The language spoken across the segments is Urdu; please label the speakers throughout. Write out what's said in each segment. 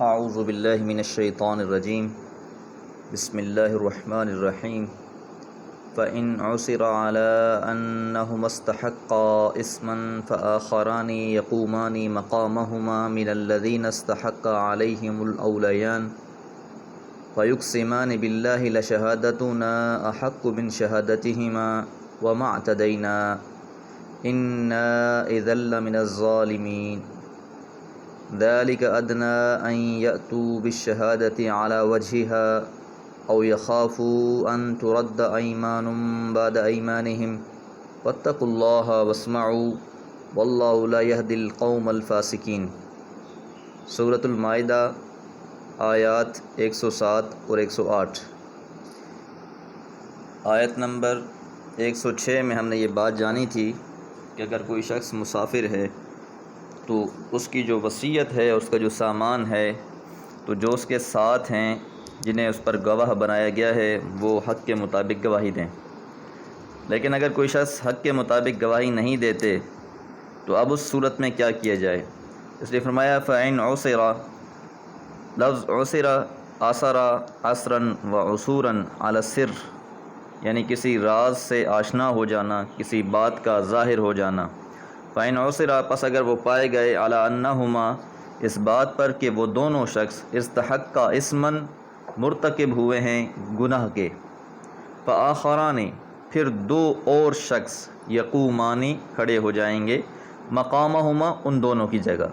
Speaker 1: اعوذ باللہ من الشیطان الرجیم بسم اللہ الرحمن الرحیم فإن عثر على أنهما استحقا اسما فآخران يقومان مقامهما من الذين استحق عليهم الأوليان فيقسمان بالله لشهادتنا أحق من شهادتهما وما اعتدينا إنا إذا لمن الظالمين ذلك أدنى أن يأتوا بالشهادة على وجهها أو يخافوا أن ترد أيمان بعد أيمانهم واتقوا الله واسمعوا والله لا يهدي القوم الفاسقين۔ سورۃ المائدہ آیات 107 اور 108۔ آیت نمبر 106 میں ہم نے یہ بات جانی تھی کہ اگر کوئی شخص مسافر ہے تو اس کی جو وصیت ہے، اس کا جو سامان ہے، تو جو اس کے ساتھ ہیں جنہیں اس پر گواہ بنایا گیا ہے وہ حق کے مطابق گواہی دیں۔ لیکن اگر کوئی شخص حق کے مطابق گواہی نہیں دیتے تو اب اس صورت میں کیا کیا جائے؟ اس لیے فرمایا فَإِنْ عُثِرَ، لفظ عُثِرَ عَثَرَ عَثْرًا وعثوراً عَلَى السِّرِّ، یعنی کسی راز سے آشنا ہو جانا، کسی بات کا ظاہر ہو جانا۔ فَإِنْ عُثِرَ، پس اگر وہ پائے گئے عَلَىٰ أَنَّهُمَا، اس بات پر کہ وہ دونوں شخص استحقا اسماً، مرتکب ہوئے ہیں گناہ کے، فآخران، پھر دو اور شخص، یقومان، کھڑے ہو جائیں گے، مقامہما، ان دونوں کی جگہ،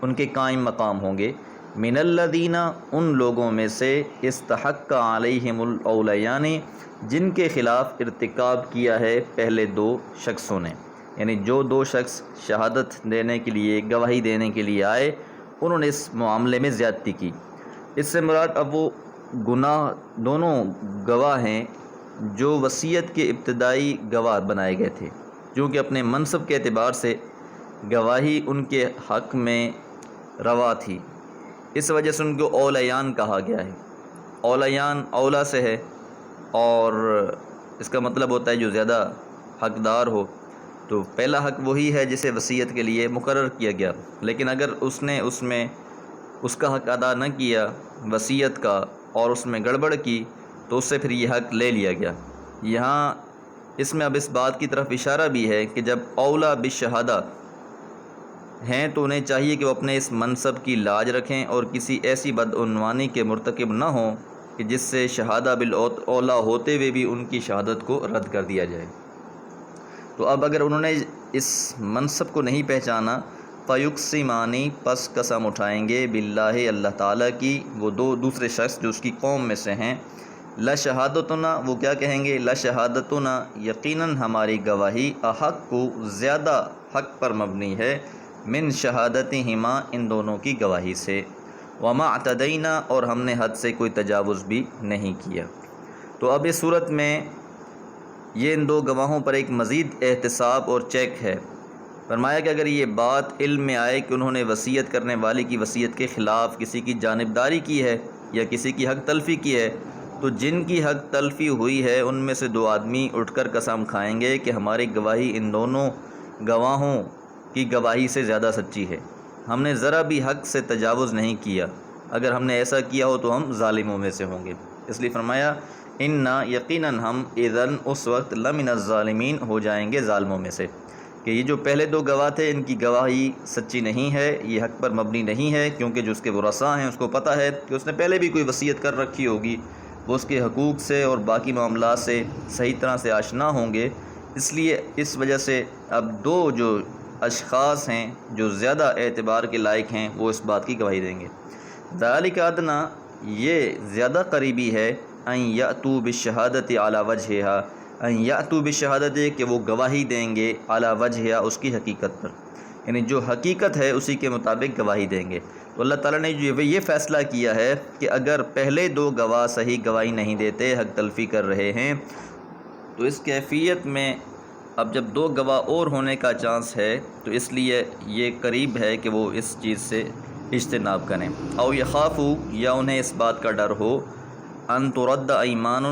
Speaker 1: ان کے قائم مقام ہوں گے، من الذین، ان لوگوں میں سے، استحق علیہم الاولیان، جن کے خلاف ارتکاب کیا ہے پہلے دو شخصوں نے، یعنی جو دو شخص شہادت دینے کے لیے، گواہی دینے کے لیے آئے، انہوں نے اس معاملے میں زیادتی کی۔ اس سے مراد اب وہ گناہ دونوں گواہ ہیں جو وصیت کے ابتدائی گواہ بنائے گئے تھے، کیونکہ اپنے منصب کے اعتبار سے گواہی ان کے حق میں روا تھی، اس وجہ سے ان کو اولیان کہا گیا ہے۔ اولیان اولا سے ہے، اور اس کا مطلب ہوتا ہے جو زیادہ حقدار ہو، تو پہلا حق وہی ہے جسے وصیت کے لیے مقرر کیا گیا، لیکن اگر اس نے اس میں اس کا حق ادا نہ کیا وصیت کا اور اس میں گڑبڑ کی تو اس سے پھر یہ حق لے لیا گیا۔ یہاں اس میں اب اس بات کی طرف اشارہ بھی ہے کہ جب اولا بالشہادہ ہیں تو انہیں چاہیے کہ وہ اپنے اس منصب کی لاج رکھیں اور کسی ایسی بدعنوانی کے مرتکب نہ ہوں کہ جس سے شہادہ بالاولا ہوتے ہوئے بھی ان کی شہادت کو رد کر دیا جائے۔ تو اب اگر انہوں نے اس منصب کو نہیں پہچانا، فیقسمان، پس قسم اٹھائیں گے، باللہ، اللہ تعالیٰ کی، وہ دو دوسرے شخص جو اس کی قوم میں سے ہیں، لشہادتنا، وہ کیا کہیں گے؟ لشہادتنا، یقیناً ہماری گواہی، احق کو، زیادہ حق پر مبنی ہے، من شہادتہما، ان دونوں کی گواہی سے، وما اعتدینا، اور ہم نے حد سے کوئی تجاوز بھی نہیں کیا۔ تو اب اس صورت میں یہ ان دو گواہوں پر ایک مزید احتساب اور چیک ہے۔ فرمایا کہ اگر یہ بات علم میں آئے کہ انہوں نے وصیت کرنے والی کی وصیت کے خلاف کسی کی جانبداری کی ہے یا کسی کی حق تلفی کی ہے، تو جن کی حق تلفی ہوئی ہے ان میں سے دو آدمی اٹھ کر قسم کھائیں گے کہ ہماری گواہی ان دونوں گواہوں کی گواہی سے زیادہ سچی ہے، ہم نے ذرا بھی حق سے تجاوز نہیں کیا، اگر ہم نے ایسا کیا ہو تو ہم ظالموں میں سے ہوں گے۔ اس لیے فرمایا انا، یقیناً ہم، اذن، اس وقت، لمن الظالمین، ہو جائیں گے ظالموں میں سے، کہ یہ جو پہلے دو گواہ تھے ان کی گواہی سچی نہیں ہے، یہ حق پر مبنی نہیں ہے، کیونکہ جو اس کے ورثاء ہیں اس کو پتہ ہے کہ اس نے پہلے بھی کوئی وصیت کر رکھی ہوگی، وہ اس کے حقوق سے اور باقی معاملات سے صحیح طرح سے آشنا ہوں گے، اس لیے اس وجہ سے اب دو جو اشخاص ہیں جو زیادہ اعتبار کے لائق ہیں وہ اس بات کی گواہی دیں گے۔ ذالک ادنیٰ، یہ زیادہ قریبی ہے، ان یأتوا بالشہادۃ علی وجہہا، ان یأتوا بالشہادۃ، کہ وہ گواہی دیں گے، علی وجہہا، اس کی حقیقت پر، یعنی جو حقیقت ہے اسی کے مطابق گواہی دیں گے۔ تو اللہ تعالیٰ نے جو یہ فیصلہ کیا ہے کہ اگر پہلے دو گواہ صحیح گواہی نہیں دیتے، حق تلفی کر رہے ہیں، تو اس کیفیت میں اب جب دو گواہ اور ہونے کا چانس ہے تو اس لیے یہ قریب ہے کہ وہ اس چیز سے اجتناب کریں۔ او یخافوا، یا انہیں اس بات کا ڈر ہو، ان ترد ایمان،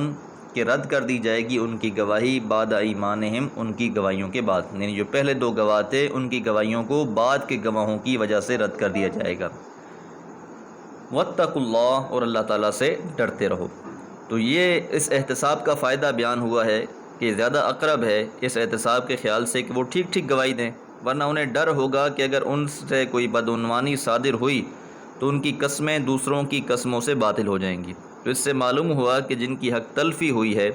Speaker 1: کہ رد کر دی جائے گی ان کی گواہی، بعد ایمانہم، ان کی گواہیوں کے بعد، یعنی جو پہلے دو گواہ تھے ان کی گواہیوں کو بعد کے گواہوں کی وجہ سے رد کر دیا جائے گا۔ واتقوا اللہ، اور اللہ تعالیٰ سے ڈرتے رہو۔ تو یہ اس احتساب کا فائدہ بیان ہوا ہے کہ زیادہ اقرب ہے اس احتساب کے خیال سے کہ وہ ٹھیک ٹھیک گواہی دیں، ورنہ انہیں ڈر ہوگا کہ اگر ان سے کوئی بدعنوانی صادر ہوئی تو ان کی قسمیں دوسروں کی قسموں سے باطل ہو جائیں گی۔ تو اس سے معلوم ہوا کہ جن کی حق تلفی ہوئی ہے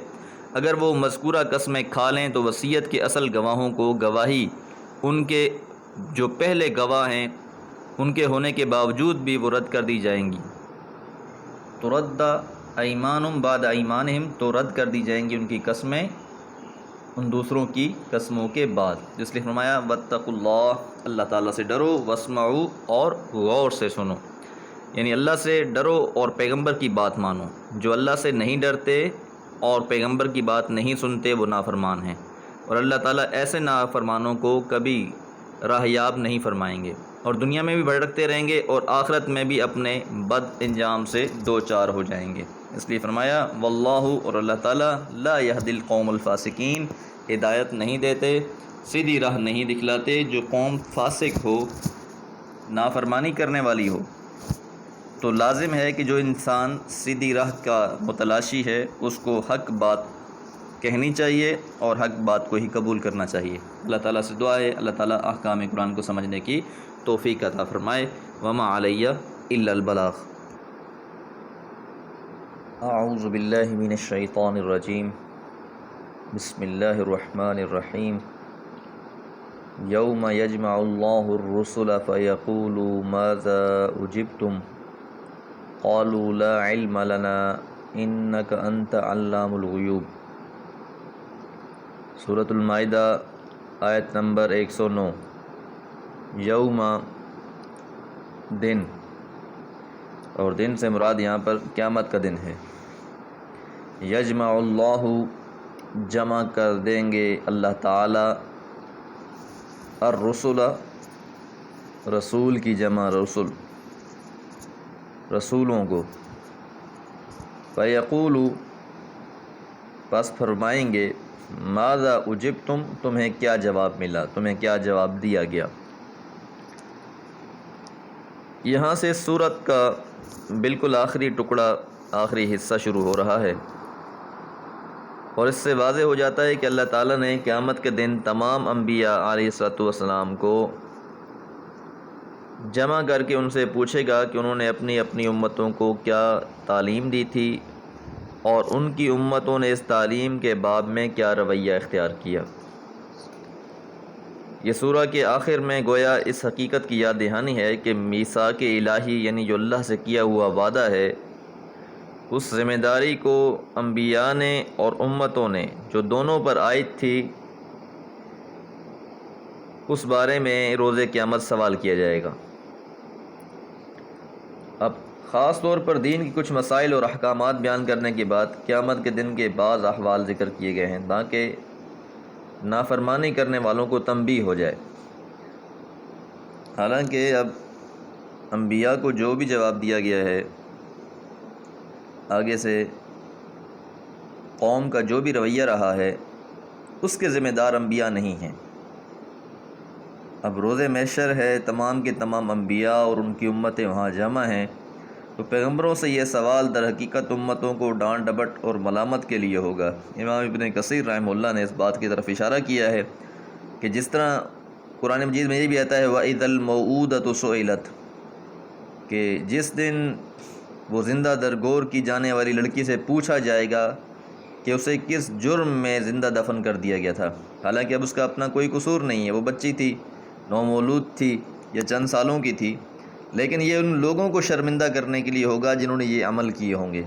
Speaker 1: اگر وہ مذکورہ قسمیں کھا لیں تو وصیت کے اصل گواہوں کو گواہی ان کے جو پہلے گواہ ہیں ان کے ہونے کے باوجود بھی وہ رد کر دی جائیں گی۔ ترد ایمانم بعد ایمانہم، تو رد کر دی جائیں گی ان کی قسمیں ان دوسروں کی قسموں کے بعد، اس لیے فرمایا واتقوا اللہ، اللہ تعالیٰ سے ڈرو، واسمعوا، اور غور سے سنو، یعنی اللہ سے ڈرو اور پیغمبر کی بات مانو۔ جو اللہ سے نہیں ڈرتے اور پیغمبر کی بات نہیں سنتے وہ نافرمان ہیں، اور اللہ تعالیٰ ایسے نافرمانوں کو کبھی راہیاب نہیں فرمائیں گے، اور دنیا میں بھی بھٹکتے رہیں گے اور آخرت میں بھی اپنے بد انجام سے دوچار ہو جائیں گے۔ اس لیے فرمایا واللہ، اور اللہ تعالیٰ لا یہدی القوم الفاسقین، ہدایت نہیں دیتے، سیدھی راہ نہیں دکھلاتے جو قوم فاسق ہو، نافرمانی کرنے والی ہو۔ تو لازم ہے کہ جو انسان سیدھی راہ کا متلاشی ہے اس کو حق بات کہنی چاہیے اور حق بات کو ہی قبول کرنا چاہیے۔ اللہ تعالیٰ سے دعا ہے اللہ تعالیٰ احکام قرآن کو سمجھنے کی توفیق عطا فرمائے۔ وما علیہ الا البلاغ۔ اعوذ باللہ من الشیطان الرجیم، بسم اللہ الرحمن الرحیم۔ یوم یجمع اللہ الرسل فیقول ماذا اجبتم قالوا لا علم لنا انک انت علام الغیوب۔ سورۃ المائدہ آیت نمبر 109۔ یوم دن، اور دن سے مراد یہاں پر قیامت کا دن ہے۔ یجمع اللہ، جمع کر دیں گے اللہ تعالی، الرسل، رسول کی جمع رسول، رسولوں کو، فیقول، پس فرمائیں گے، ماذا اجبتم، تمہیں کیا جواب ملا، تمہیں کیا جواب دیا گیا۔ یہاں سے سورت کا بالکل آخری ٹکڑا، آخری حصہ شروع ہو رہا ہے، اور اس سے واضح ہو جاتا ہے کہ اللہ تعالیٰ نے قیامت کے دن تمام انبیاء علیہ الصلوۃ والسلام کو جمع کر کے ان سے پوچھے گا کہ انہوں نے اپنی اپنی امتوں کو کیا تعلیم دی تھی اور ان کی امتوں نے اس تعلیم کے باب میں کیا رویہ اختیار کیا۔ یہ سورہ کے آخر میں گویا اس حقیقت کی یاد دہانی ہے کہ میثاق الہی، یعنی جو اللہ سے کیا ہوا وعدہ ہے، اس ذمہ داری کو انبیاء نے اور امتوں نے جو دونوں پر عائد تھی، اس بارے میں روز قیامت سوال کیا جائے گا۔ اب خاص طور پر دین کی کچھ مسائل اور احکامات بیان کرنے کے بعد قیامت کے دن کے بعض احوال ذکر کیے گئے ہیں تاکہ نافرمانی کرنے والوں کو تنبیہ ہو جائے۔ حالانکہ اب انبیاء کو جو بھی جواب دیا گیا ہے، آگے سے قوم کا جو بھی رویہ رہا ہے، اس کے ذمہ دار انبیاء نہیں ہیں۔ اب روز محشر ہے، تمام کے تمام انبیاء اور ان کی امتیں وہاں جمع ہیں، تو پیغمبروں سے یہ سوال در حقیقت امتوں کو ڈانٹ ڈپٹ اور ملامت کے لیے ہوگا۔ امام ابن کثیر رحمہ اللہ نے اس بات کی طرف اشارہ کیا ہے کہ جس طرح قرآن مجید میں یہ بھی آتا ہے وَإِذَا الْمَوْءُودَةُ سُئِلَتْ، کہ جس دن وہ زندہ درگور کی جانے والی لڑکی سے پوچھا جائے گا کہ اسے کس جرم میں زندہ دفن کر دیا گیا تھا، حالانکہ اب اس کا اپنا کوئی قصور نہیں ہے، وہ بچی تھی، نومولود تھی یا چند سالوں کی تھی، لیکن یہ ان لوگوں کو شرمندہ کرنے کے لیے ہوگا جنہوں نے یہ عمل کیے ہوں گے۔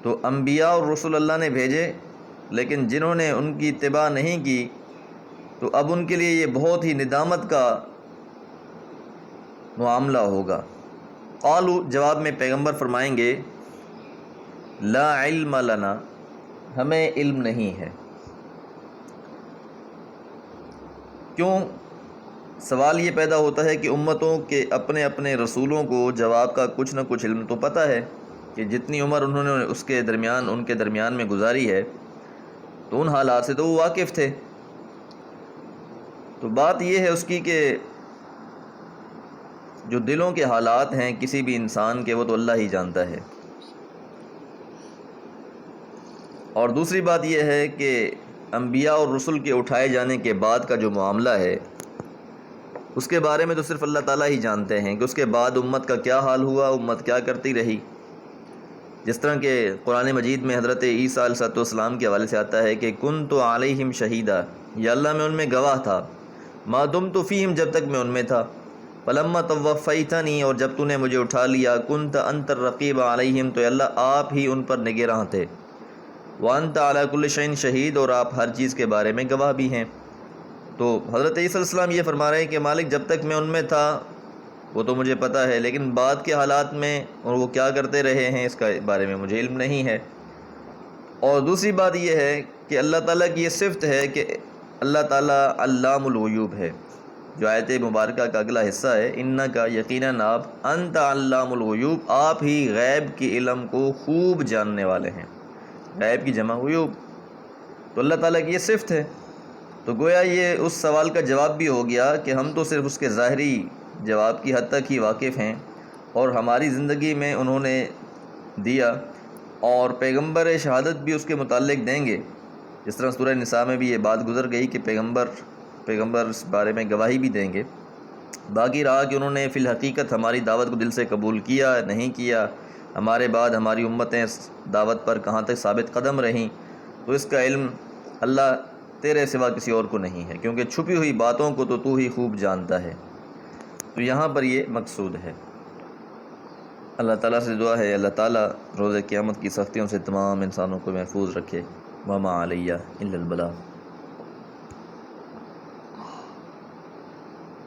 Speaker 1: تو انبیاء اور رسول اللہ نے بھیجے، لیکن جنہوں نے ان کی اتباع نہیں کی تو اب ان کے لیے یہ بہت ہی ندامت کا معاملہ ہوگا۔ قالوا، جواب میں پیغمبر فرمائیں گے، لا علم لنا، ہمیں علم نہیں ہے۔ کیوں؟ سوال یہ پیدا ہوتا ہے کہ امتوں کے اپنے اپنے رسولوں کو جواب کا کچھ نہ کچھ علم تو پتہ ہے کہ جتنی عمر انہوں نے اس کے درمیان ان کے درمیان میں گزاری ہے تو ان حالات سے تو وہ واقف تھے۔ تو بات یہ ہے اس کی کہ جو دلوں کے حالات ہیں کسی بھی انسان کے وہ تو اللہ ہی جانتا ہے۔ اور دوسری بات یہ ہے کہ انبیاء اور رسل کے اٹھائے جانے کے بعد کا جو معاملہ ہے اس کے بارے میں تو صرف اللہ تعالیٰ ہی جانتے ہیں کہ اس کے بعد امت کا کیا حال ہوا، امت کیا کرتی رہی۔ جس طرح کہ قرآن مجید میں حضرت عیسیٰ علیہ السلام کے حوالے سے آتا ہے کہ کنت علیہم شہیدا، یا اللہ میں ان میں گواہ تھا، ما دمت فیہم جب تک میں ان میں تھا، فلما توفیتنی اور جب تو نے مجھے اٹھا لیا، کنت انت الرقیب علیہم تو یا اللہ آپ ہی ان پر نگراں تھے، وانت علی کل شیء شہید اور آپ ہر چیز کے بارے میں گواہ بھی ہیں۔ تو حضرت عیسیٰ علیہ السلام یہ فرما رہے ہیں کہ مالک جب تک میں ان میں تھا وہ تو مجھے پتہ ہے، لیکن بعد کے حالات میں اور وہ کیا کرتے رہے ہیں اس کا بارے میں مجھے علم نہیں ہے۔ اور دوسری بات یہ ہے کہ اللہ تعالیٰ کی یہ صفت ہے کہ اللہ تعالیٰ علام الغیوب ہے۔ جو آیت مبارکہ کا اگلا حصہ ہے، انکا یقیناً آپ، انت علام الغیوب آپ ہی غیب کی علم کو خوب جاننے والے ہیں۔ غیب کی جمع غیوب، تو اللہ تعالیٰ کی یہ صفت ہے۔ تو گویا یہ اس سوال کا جواب بھی ہو گیا کہ ہم تو صرف اس کے ظاہری جواب کی حد تک ہی واقف ہیں، اور ہماری زندگی میں انہوں نے دیا، اور پیغمبر شہادت بھی اس کے متعلق دیں گے۔ جس طرح سورہ نساء میں بھی یہ بات گزر گئی کہ پیغمبر اس بارے میں گواہی بھی دیں گے۔ باقی رہا کہ انہوں نے فی الحقیقت ہماری دعوت کو دل سے قبول کیا نہیں کیا، ہمارے بعد ہماری امتیں اس دعوت پر کہاں تک ثابت قدم رہیں، تو اس کا علم اللہ تیرے سوا کسی اور کو نہیں ہے، کیونکہ چھپی ہوئی باتوں کو تو ہی خوب جانتا ہے۔ تو یہاں پر یہ مقصود ہے۔ اللہ تعالیٰ سے دعا ہے اللہ تعالیٰ روز قیامت کی سختیوں سے تمام انسانوں کو محفوظ رکھے۔ وما علیہ الا البلاغ۔